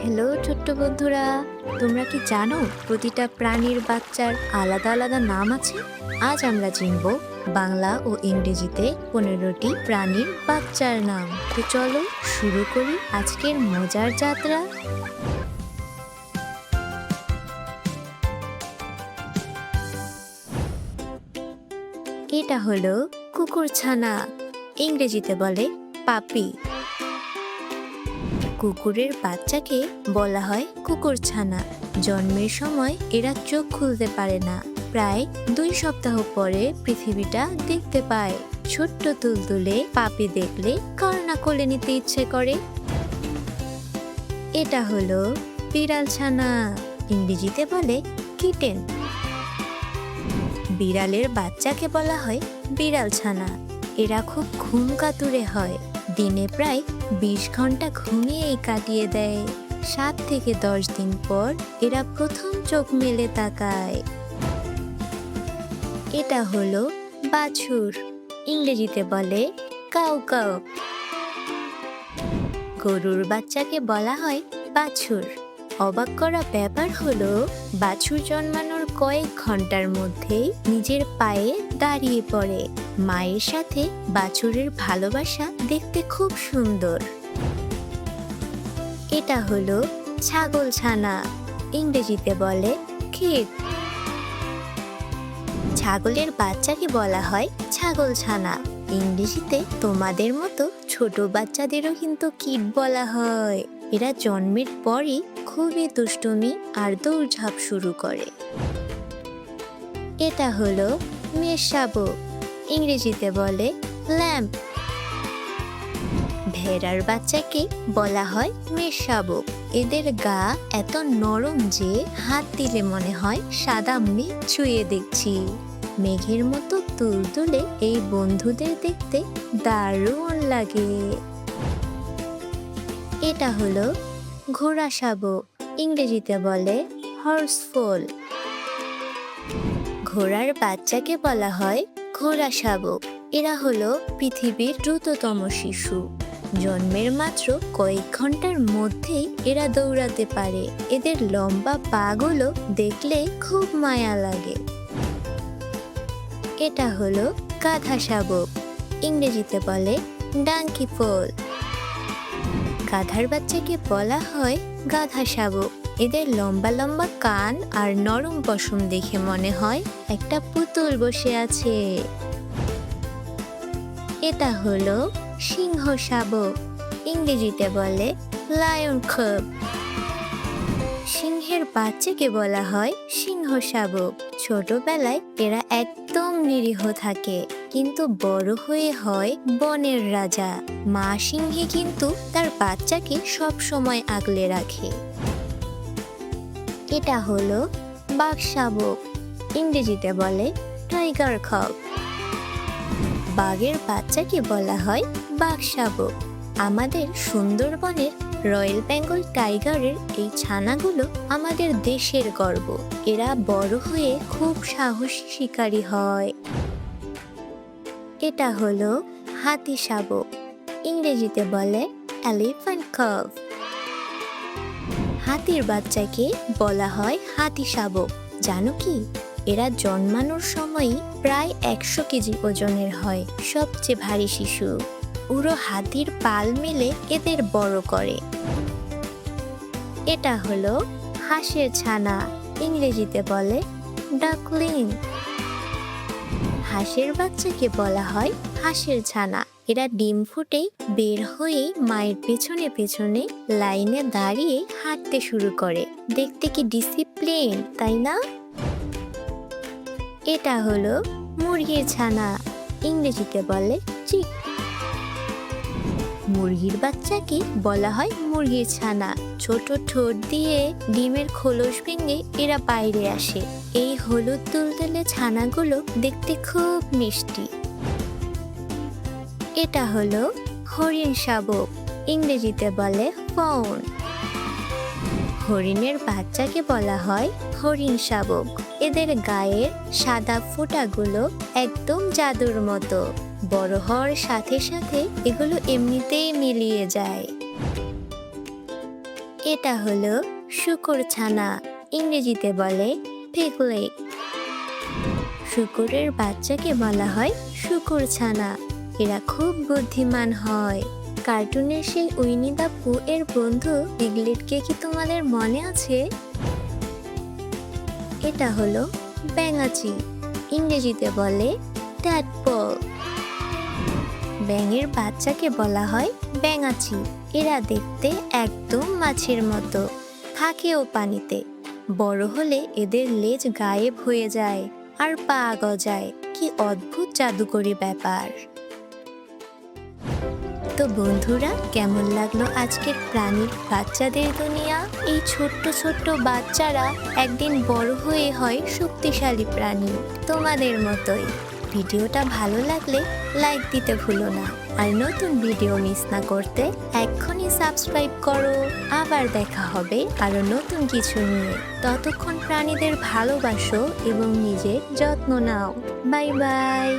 Hello ছোট্ট বন্ধুরা, তোমরা কি জানো প্রতিটা প্রাণীর বাচ্চার আলাদা আলাদা নাম আছে? আজ আমরা চিনব বাংলা ও ইংরেজিতে 15টি প্রাণীর বাচ্চার নাম। তো চলো শুরু করি আজকের মজার যাত্রা। এটা হলো কুকুরছানা, ইংরেজিতে বলে পাপি। কুকুরের বাচ্চাকে বলা হয় কুকুরছানা। জন্মের সময় এরা চোখ খুলতে পারে না, প্রায় 2 সপ্তাহ পরে পৃথিবীটা দেখতে পায়। ছোট্ট তুলতুলে পাপি দেখলে কার না কোলে নিতে ইচ্ছে করে। এটা হলো বিড়ালছানা, ইংরেজিতে বলে কিটেন। বিড়ালের বাচ্চাকে বলা হয় বিড়ালছানা। এরা খুব ঘুম কাতুরে হয়, দিনে প্রায় 20 ঘন্টা ঘুমিয়েই কাটিয়ে দেয়। 7 থেকে 10 দিন পর এরা প্রথম চোখ মেলে তাকায়। এটা হলো বাছুর, ইংরেজিতে বলে কাউ কাউ। গরুর বাচ্চাকে বলা হয় বাছুর। অবাক করা ব্যাপার হলো বাছুর জন্মানোর কয়েক ঘন্টার মধ্যেই নিজের পায়ে দাঁড়িয়ে পড়ে। মায়ের সাথে বাছুরের ভালোবাসা দেখতে খুব সুন্দর। এটা হলো ছাগলছানা, ইংরেজিতে বলে কিড। ছাগলের বাচ্চাকে বলা হয় ছাগলছানা। ইংরেজিতে তোমাদের মতো ছোট বাচ্চাদেরও কিন্তু কিড বলা হয়। এরা জন্মের পরই খুবই দুষ্টুমি আর দৌড়ঝাঁপ শুরু করে। এটা হলো মেষশাবক, ইংরেজিতে বলে ল্যাম্প। ভেড়ার বাচ্চাকে বলা হয় মেষশাবক। এদের গা এত নরম যে হাত দিলে মনে হয় সাদা মেঘ ছুঁয়ে দেখছি। মেঘের মতো তুলতুলে এই বন্ধুদের দেখতে দারুণ লাগে। এটা হলো ঘোড়া শাবক, ইংরেজিতে বলে হর্সফোল। ঘোড়ার বাচ্চাকে বলা হয় ঘোড়া শাবক। এরা হলো পৃথিবীর দ্রুততম শিশু। জন্মের মাত্র কয়েক ঘন্টার মধ্যেই এরা দৌড়াতে পারে। এদের লম্বা পাগুলো দেখলে খুব মায়া লাগে। এটা হলো গাধা শাবক, ইংরেজিতে বলে ডাঙ্কি ফোল। গাধার বাচ্চাকে বলা হয় গাধা শাবক। এদের লম্বা লম্বা কান আর নরম পশম দেখে মনে হয় একটা পুতুল বসে আছে। এটা হলো সিংহ শাবক, ইংরেজিতে বলে লায়ন কাব। সিংহের বাচ্চাকে বলা হয় সিংহ শাবক। ছোটবেলায় এরা একদম নিরীহ থাকে, কিন্তু বড় হয়ে হয় বনের রাজা। মা সিংহী কিন্তু তার বাচ্চাকে সব সময় আগলে রাখে। এটা হলো বাঘ শাবক, ইংরেজিতে বলে টাইগার কাব। বাঘের বাচ্চাকে বলা হয় বাঘ শাবক। আমাদের সুন্দরবনের রয়্যাল বেঙ্গল টাইগারের এই ছানাগুলো আমাদের দেশের গর্ব। এরা বড় হয়ে খুব সাহসী শিকারী হয়। এটা হলো হাতি শাবক, ইংরেজিতে বলে এলিফ্যান্ট কাব। হাতির বাচ্চাকে বলা হয় হাতি শাবক। জানো কি, এরা জন্মানোর সময়ই প্রায় 100 কেজি ওজনের হয়। সবচেয়ে ভারী শিশু। পুরো হাতির পাল মিলে এদের বড় করে। এটা হলো হাঁসের ছানা, ইংরেজিতে বলে ডাকলিং। হাঁসের বাচ্চাকে বলা হয় হাঁসের ছানা। এরা ডিম ফুটেই বের হয়ে মায়ের পেছনে পেছনে লাইনে দাঁড়িয়ে হাঁটতে শুরু করে। দেখতে কি ডিসিপ্লিন, তাই না? এটা হলো মুরগির ছানা, ইংরেজিতে বলে চিক। মুরগির বাচ্চাকে বলা হয় মুরগির ছানা। ছোট ঠোঁট দিয়ে ডিমের খোলস ভেঙে এরা বাইরে আসে। এই হলুদ তুলতুলে ছানাগুলো দেখতে খুব মিষ্টি। এটা হলো হরিণ শাবক, ইংরেজিতে বলে ফন। হরিণের বাচ্চাকে বলা হয় হরিণ শাবক। এদের গায়ের সাদা ফোঁটাগুলো একদম জাদুর মতো। বড় হওয়ার সাথে সাথে এগুলো এমনিতেই মিলিয়ে যায়। এটা হলো শূকর ছানা, ইংরেজিতে বলে পিগলেট। শূকরের বাচ্চাকে বলা হয় শূকর ছানা। এরা খুব বুদ্ধিমান হয়। কার্টুনের সেই উইনি দা পু এর বন্ধু পিগলেটকে কি তোমাদের মনে আছে? এটা হলো ব্যাঙাচি, ইংরেজিতে বলে ট্যাডপল। ব্যাঙের বাচ্চাকে বলা হয় ব্যাঙাচি। এরা দেখতে একদম মাছের মতো, থাকেও পানিতে। বড় হলে এদের লেজ গায়েব হয়ে যায় আর পা গজায়। কি অদ্ভুত জাদুকরী ব্যাপার। তো বন্ধুরা, কেমন লাগলো আজকের প্রাণীর বাচ্চাদের দুনিয়া? এই ছোট্ট ছোট্ট বাচ্চারা একদিন বড় হয়ে হয় শক্তিশালী প্রাণী, তোমাদের মতোই। ভিডিওটা ভালো লাগলে লাইক দিতে ভুলো না, আর নতুন ভিডিও মিস না করতে এক্ষুনি সাবস্ক্রাইব করো। আবার দেখা হবে আরো নতুন কিছু নিয়ে। ততক্ষণ প্রাণীদের ভালোবাসো এবং নিজের যত্ন নাও। Bye bye.